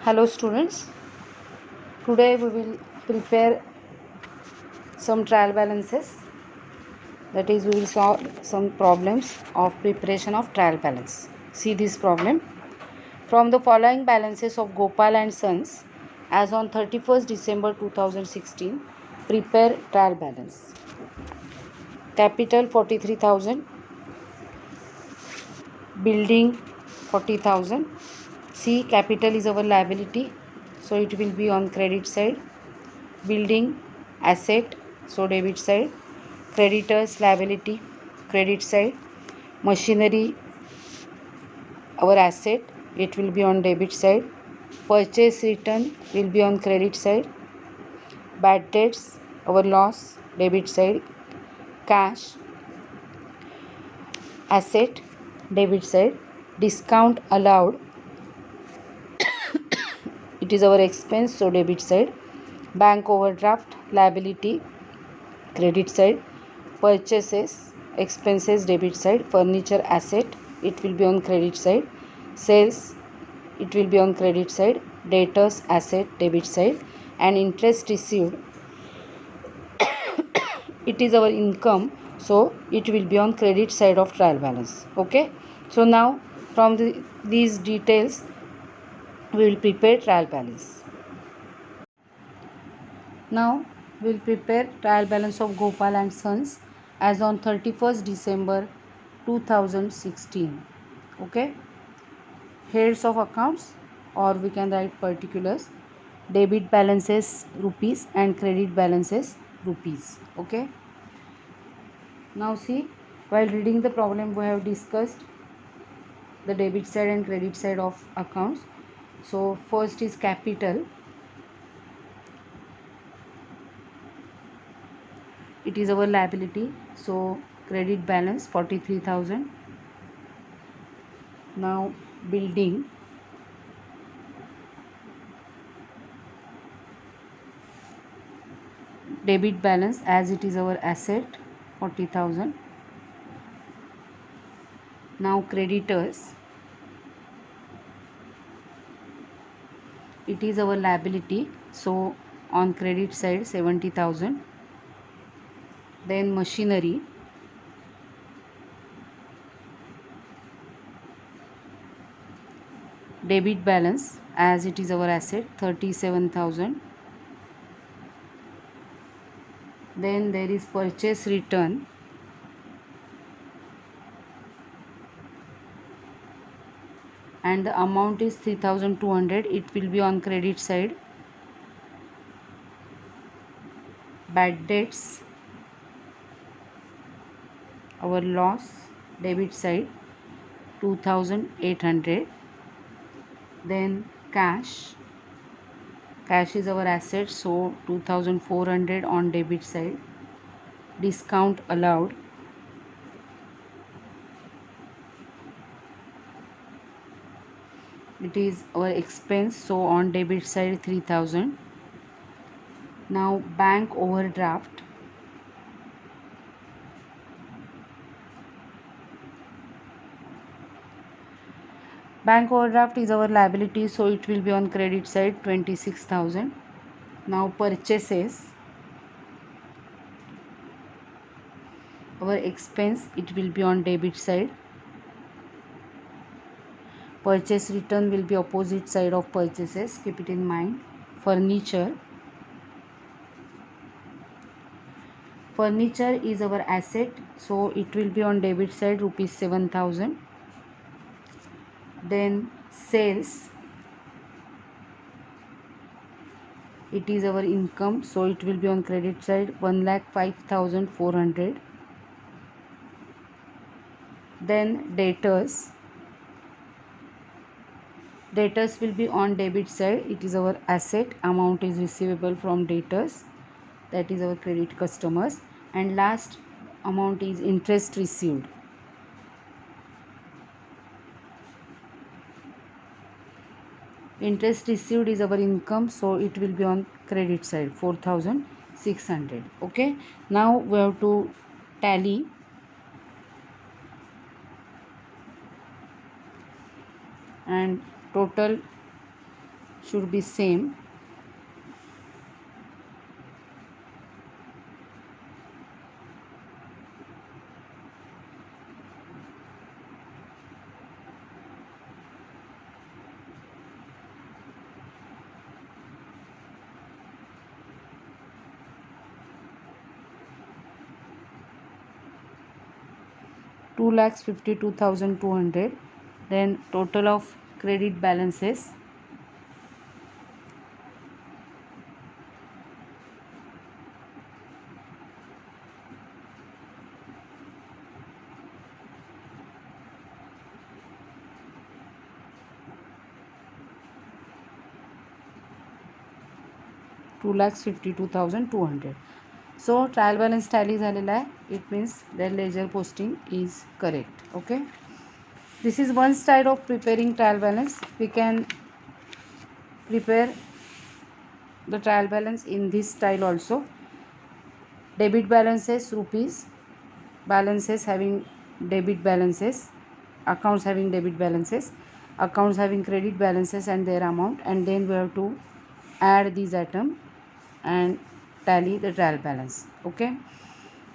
Hello students, today we will prepare some trial balances, that is we will solve some problems of preparation of trial balance. See this problem. From the following balances of Gopal and Sons as on 31st December 2016, prepare trial balance. Capital 43,000, building 40,000. See, capital is our liability, so it will be on credit side. Building asset, so debit side. Creditors liability, credit side. Machinery, our asset, it will be on debit side. Purchase return will be on credit side. Bad debts, our loss, debit side. Cash, asset, debit side. Discount allowed, it is our expense, so debit side. Bank overdraft liability, credit side. Purchases, expenses, debit side. Furniture asset, it will be on credit side. Sales, it will be on credit side. Debtors asset, debit side. And interest received, it is our income, so it will be on credit side of trial balance. Okay, so now from these details we will prepare trial balance. Now we will prepare trial balance of Gopal and Sons as on 31st December 2016. Okay, heads of accounts, or we can write particulars. Debit balances rupees and credit balances rupees. Okay, now see, while reading the problem we have discussed the debit side and credit side of accounts. So first is capital, it is our liability, so credit balance 43,000. Now building, debit balance as it is our asset 40,000. Now creditors, it is our liability, so on credit side 70,000. Then machinery, debit balance as it is our asset 37,000. Then there is purchase return, and the amount is 3,200, it will be on credit side. Bad debts, our loss, debit side 2,800. Then cash is our asset, so 2,400 on debit side. Discount allowed, it is our expense, so on debit side 3,000. Now bank overdraft, is our liability, so it will be on credit side 26,000. Now purchases, our expense, it will be on debit side. Purchase return will be opposite side of purchases, keep it in mind. Furniture is our asset, so it will be on debit side rupees 7,000. Then sales, it is our income, so it will be on credit side 1,05,400. Then debtors will be on debit side, it is our asset, amount is receivable from debtors, that is our credit customers. And last amount is interest received. Interest received is our income, so it will be on credit side 4,600. Okay, now we have to tally. And total should be same. Two lakhs 52,200. Then total of credit balances. Two lakhs 52,200. So trial balance tally झालेला आहे. It means their ledger posting is correct. Okay. This is one style of preparing trial balance. We can prepare the trial balance in this style also. Debit balances rupees, balances having debit balances, accounts having debit balances, accounts having credit balances and their amount, and then we have to add these items and tally the trial balance. Okay.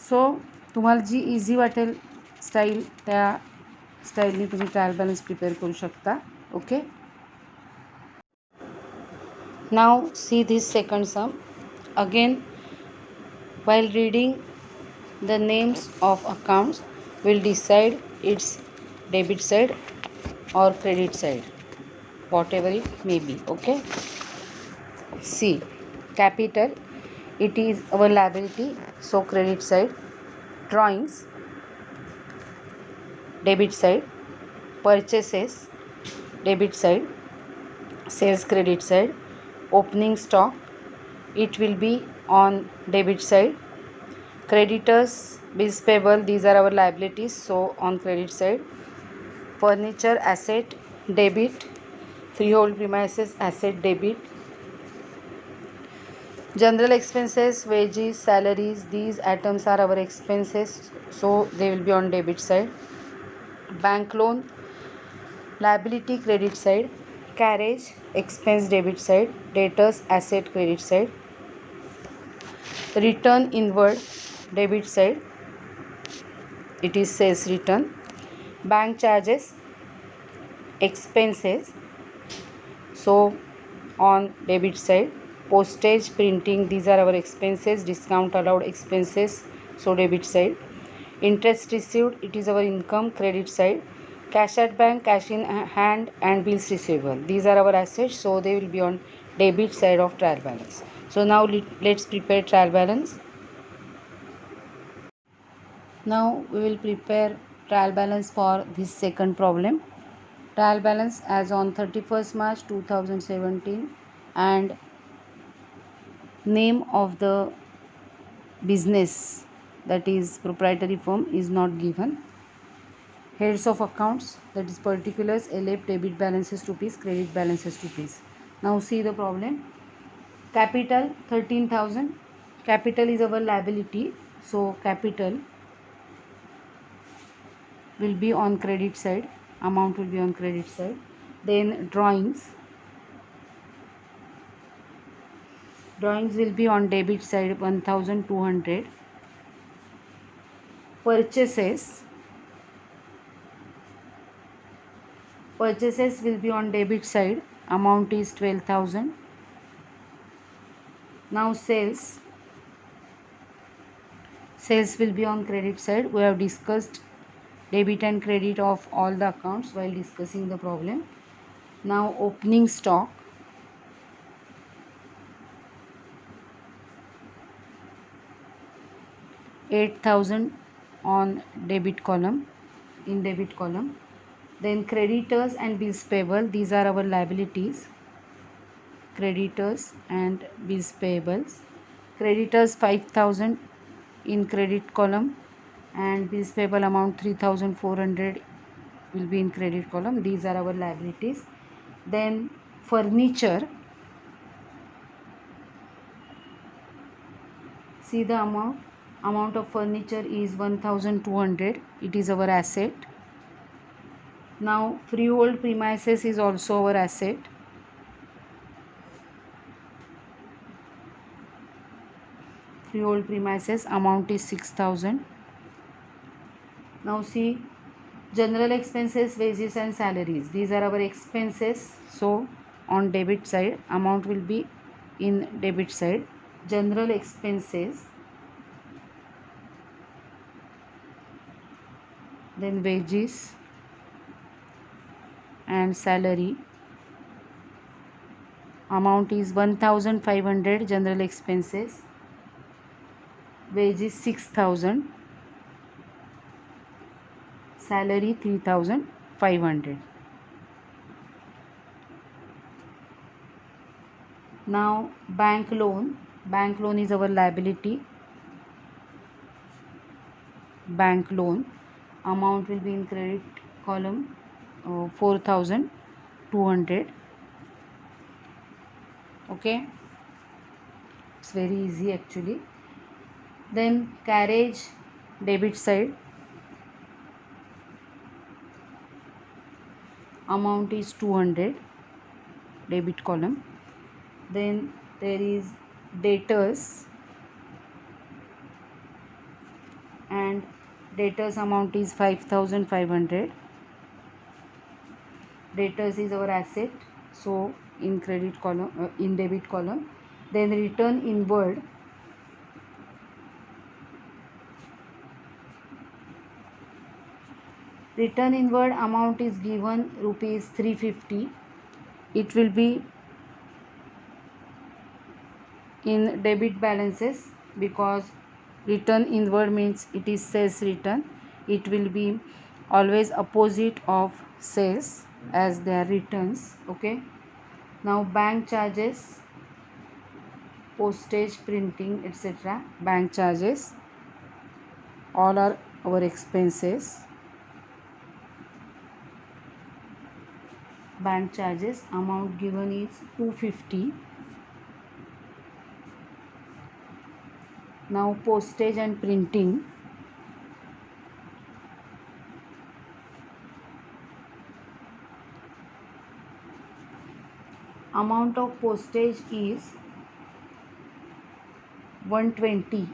सो तुम्हाला जी easy वाटेल style त्या स्टाईलने तुम्ही trial balance prepare करू शकता. Okay. Now see this second sum. Again while reading the names of accounts will decide its debit side or credit side, whatever it may be. Okay. C, capital, it is our liability, so credit side. Drawings, debit side. Purchases, debit side. Sales, credit side. Opening stock, it will be on debit side. Creditors, bills payable, these are our liabilities, so on credit side. Furniture, asset, debit. Freehold premises, asset, debit. General expenses, wages, salaries, these items are our expenses, so they will be on debit side. Bank loan, liability, credit side. Carriage, expense, debit side. Debtors, asset, credit side. Return inward, debit side, it is sales return. Bank charges, expenses, so on debit side. Postage, printing, these are our expenses. Discount allowed, expenses, so debit side. Interest received, it is our income, credit side. Cash at bank, cash in hand and bills receivable, these are our assets, so they will be on debit side of trial balance. So now let's prepare trial balance. Now we will prepare trial balance for this second problem. Trial balance as on 31st March 2017 and name of the business, that is proprietary firm, is not given. Heads of accounts, that is particulars, LF, debit balances rupees, credit balances rupees. Now see the problem. Capital 13,000. Capital is our liability, so capital will be on credit side, amount will be on credit side. Then drawings will be on debit side, 1,200. Purchases will be on debit side, amount is 12,000. Now sales will be on credit side. We have discussed debit and credit of all the accounts while discussing the problem. Now opening stock, $8,000 on debit column, in debit column. Then creditors and bills payable, these are our liabilities, creditors and bills payables. Creditors 5,000 in credit column and bills payable amount 3,400 will be in credit column, these are our liabilities. Then furniture, see the amount of furniture is 1,200, it is our asset. Now freehold premises is also our asset. freehold premises, amount is 6,000. Now see, general expenses, wages and salaries, these are our expenses. So on debit side, amount will be in debit side. General expenses, then wages and salary, amount is 1,500. General expenses, wages 6,000, salary 3,500. Now bank loan is our liability. Bank loan amount will be in credit column, 4,200. Okay, it's very easy actually. Then carriage, debit side, amount is 200, debit column. Then there is debtors, and debtors amount is 5,500. Debtors is our asset, so in credit column, in debit column. Then return inward, amount is given rupees 350. It will be in debit balances because return inward means it is sales return. It will be always opposite of sales as they are returns. Okay, now bank charges, postage, printing, etc. Bank charges, all are our expenses. Bank charges, amount given is 250. Now postage and printing, amount of postage is 120.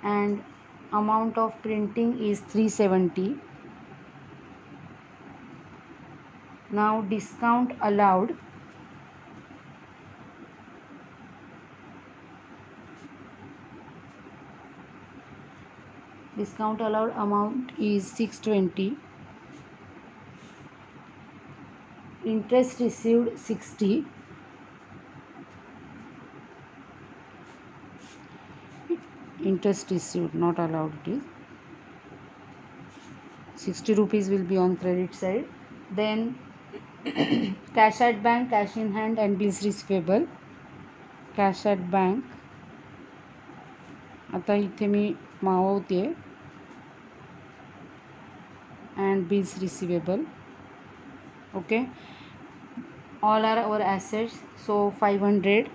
And amount of printing is 370. Now discount allowed, amount is 620. Interest received 60. Interest received, not allowed, it is 60 rupees will be on credit side. Then cash at bank, cash in hand and bills receivable. Cash at bank, आता इथे मी मावते, and bills receivable. Okay, all are our assets. So 500,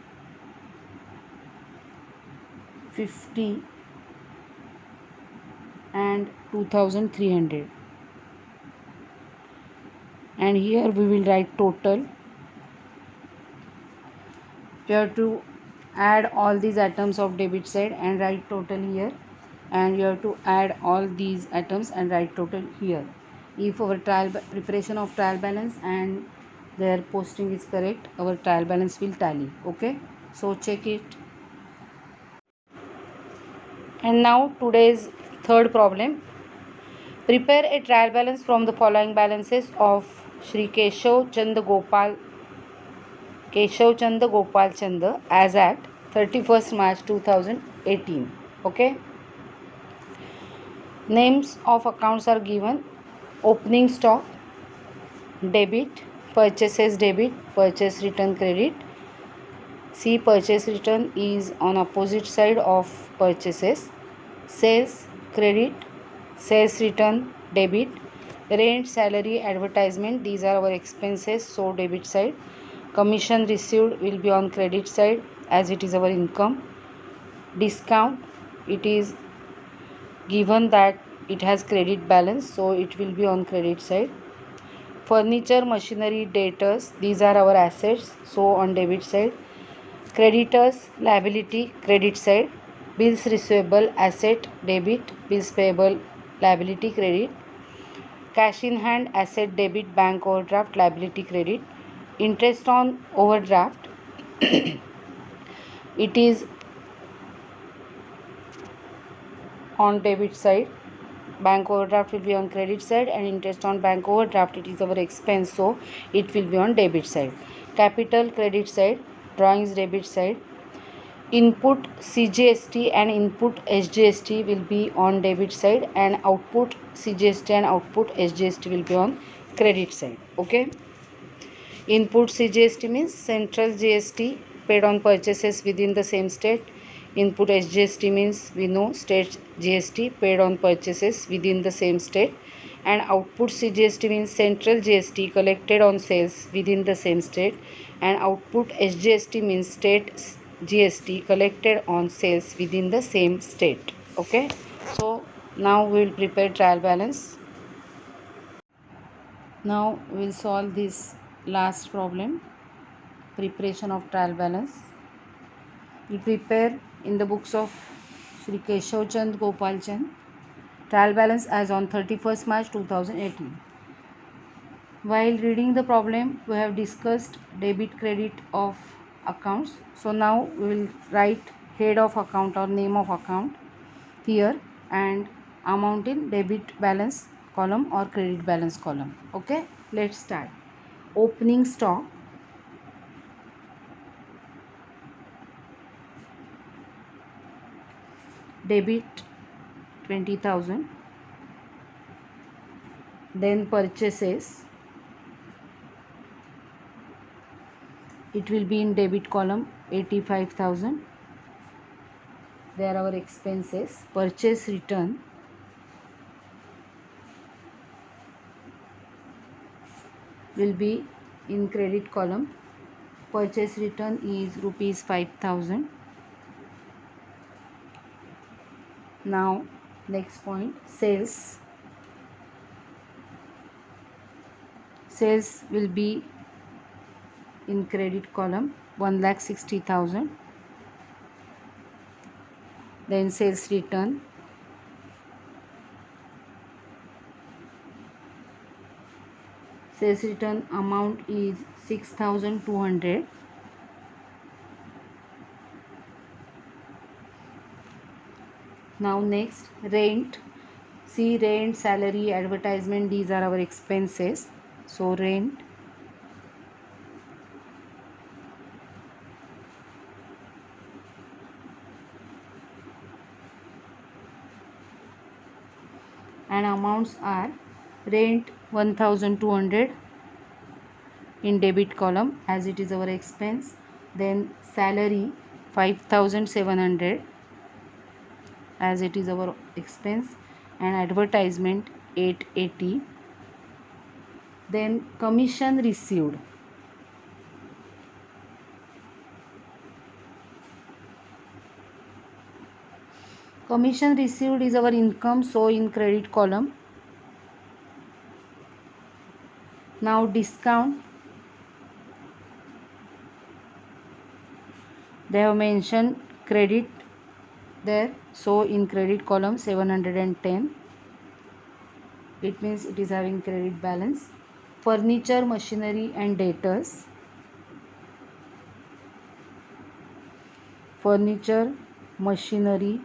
50 and 2,300. And here we will write total. You have to add all these items of debit side and write total here, and you have to add all these items and write total here. If our preparation of trial balance and their posting is correct, our trial balance will tally. Okay, so check it. And now today's third problem. Prepare a trial balance from the following balances of Shri Keshav Chand Gopal Chand as at 31st March 2018. Okay. Names of accounts are given. Opening stock, debit, purchases debit, purchase return credit. See, purchase return is on opposite side of purchases. Sales credit, sales return debit. Rent, salary, advertisement, these are our expenses, so debit side. Commission received will be on credit side as it is our income. Discount, it is given that it has credit balance, so it will be on credit side. Furniture, machinery, debtors, these are our assets, so on debit side. Creditors, liability, credit side. Bills receivable, asset, debit. Bills payable, liability, credit. Cash in hand, asset, debit. Bank overdraft, liability, credit. Interest on overdraft, it is on debit side. Bank overdraft will be on credit side, and interest on bank overdraft, it is our expense, so it will be on debit side. Capital, credit side. Drawings, debit side. Input CGST and input SGST will be on debit side, and output CGST and output SGST will be on credit side. Okay. Input CGST means central GST paid on purchases within the same state. Input SGST means we know state GST paid on purchases within the same state. And output CGST means central GST collected on sales within the same state. And output SGST means state GST collected on sales within the same state. Okay. So now we will prepare trial balance. Now we will solve this last problem, preparation of trial balance. We prepare in the books of Sri Keshav Chand Gopal Chand trial balance as on 31st March 2018. While reading the problem, we have discussed debit credit of accounts. So now we will write head of account or name of account here and amount in debit balance column or credit balance column. Okay, let's start. Opening stock, debit 20,000, then purchases, it will be in debit column 85,000. There are our expenses. Purchase return, will be in credit column. Purchase return is rupees 5,000. Now next point, sales. Sales will be in credit column 1,60,000. Then sales return, sales return amount is 6,200. Now next, rent. See, rent, salary, advertisement, these are our expenses. So rent, and amounts are rent 1,200 in debit column as it is our expense. Then salary 5,700 as it is our expense, and advertisement 880. Then commission received, commission received is our income, so in credit column. Now discount, they have mentioned credit there, so in credit column 710, it means it is having credit balance. Furniture, machinery and debtors, furniture, machinery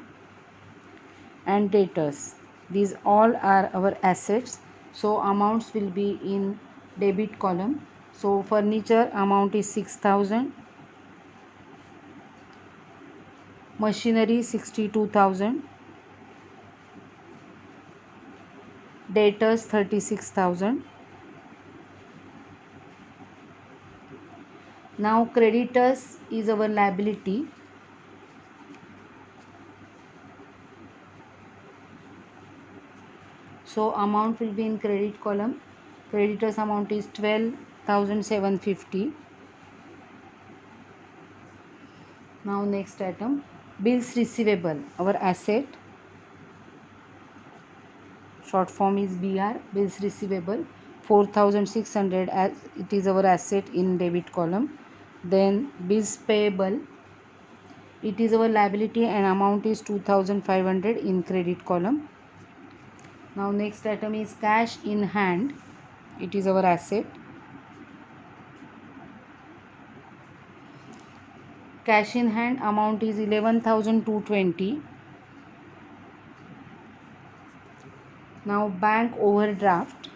and debtors, these all are our assets, so amounts will be in debit column. So furniture amount is 6,000, machinery 62,000, debtors 36,000. Now creditors is our liability. So amount will be in credit column. Creditors amount is 12,750. Now next item, bills receivable, our asset. Short form is BR, bills receivable. 4,600 as it is our asset in debit column. Then bills payable, it is our liability and amount is 2,500 in credit column. Now next item is cash in hand, it is our asset. Cash in hand amount is 11,220. Now bank overdraft,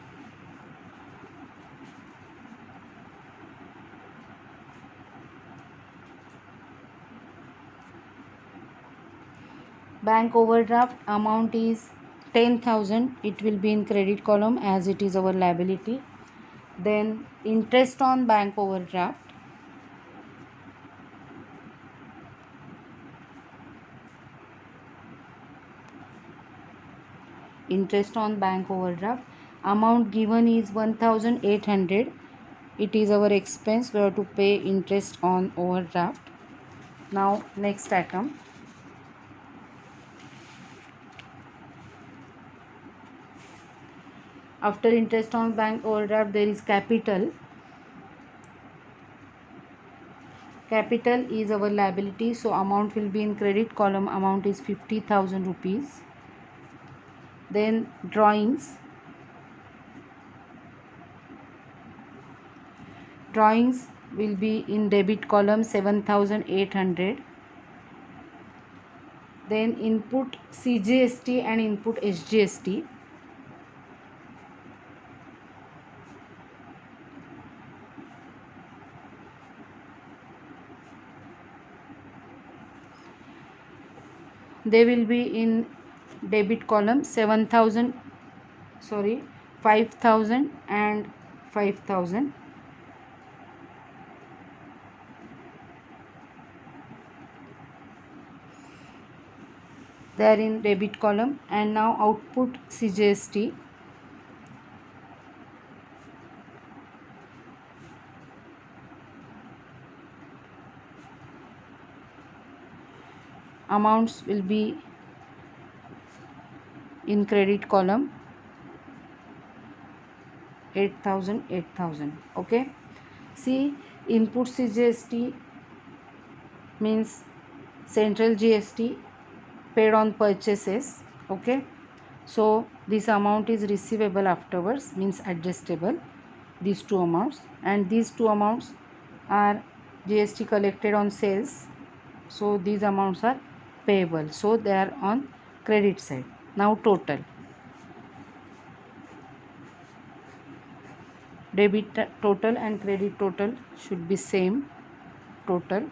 bank overdraft amount is 10,000, it will be in credit column as it is our liability. Then interest on bank overdraft, interest on bank overdraft amount given is 1,800, it is our expense, we have to pay interest on overdraft. Now next item, after interest on bank overdraft there is capital. Capital is our liability, so amount will be in credit column, amount is 50,000 rupees. Then drawings, drawings will be in debit column 7,800. Then input CGST and input SGST, they will be in debit column 5,000 and 5,000. They are in debit column. And now output CGST, amounts will be in credit column 8,000 8,000. Okay, see, input CGST means central GST paid on purchases. Okay, so this amount is receivable afterwards, means adjustable, these two amounts, and these two amounts are GST collected on sales, so these amounts are payable, so they are on credit side. Now total, debit total and credit total should be same. Total,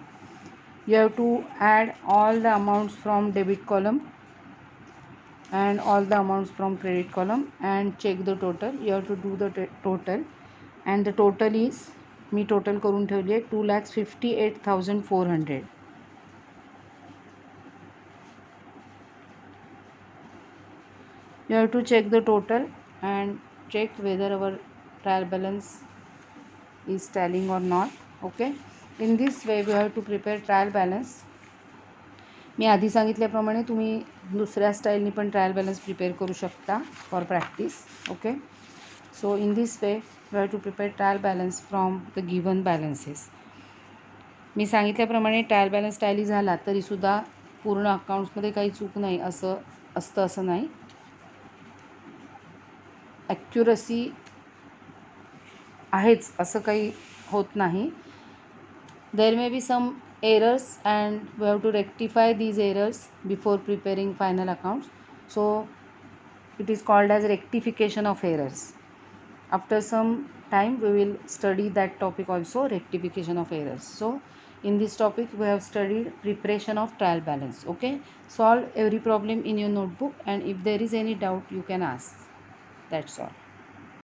you have to add all the amounts from debit column and all the amounts from credit column and check the total. You have to do the total, and the total is, me total करून ठेवली आहे 2,58,400. You have to check the total and check whether our trial balance is tallying or not. Okay, in this way we have to prepare trial balance. मी आधी सांगितल्याप्रमाणे तुम्ही दुसऱ्या स्टाईलनी पण trial balance prepare करू शकता for practice. Okay, so in this way you have to prepare trial balance from the given balances. मी सांगितल्याप्रमाणे trial balance tally झाला तरीसुद्धा पूर्ण अकाउंट्समध्ये काही चूक नाही असं असतं, असं नाही. ॲक्युरसी आहेच असं काही होत नाही. There may be some errors and we have to rectify these errors before preparing final accounts, so it is called as rectification of errors. After some time we will study that topic also, rectification of errors. So in this topic we have studied preparation of trial balance. Okay, solve every problem in your notebook, and if there is any doubt you can ask. That's all.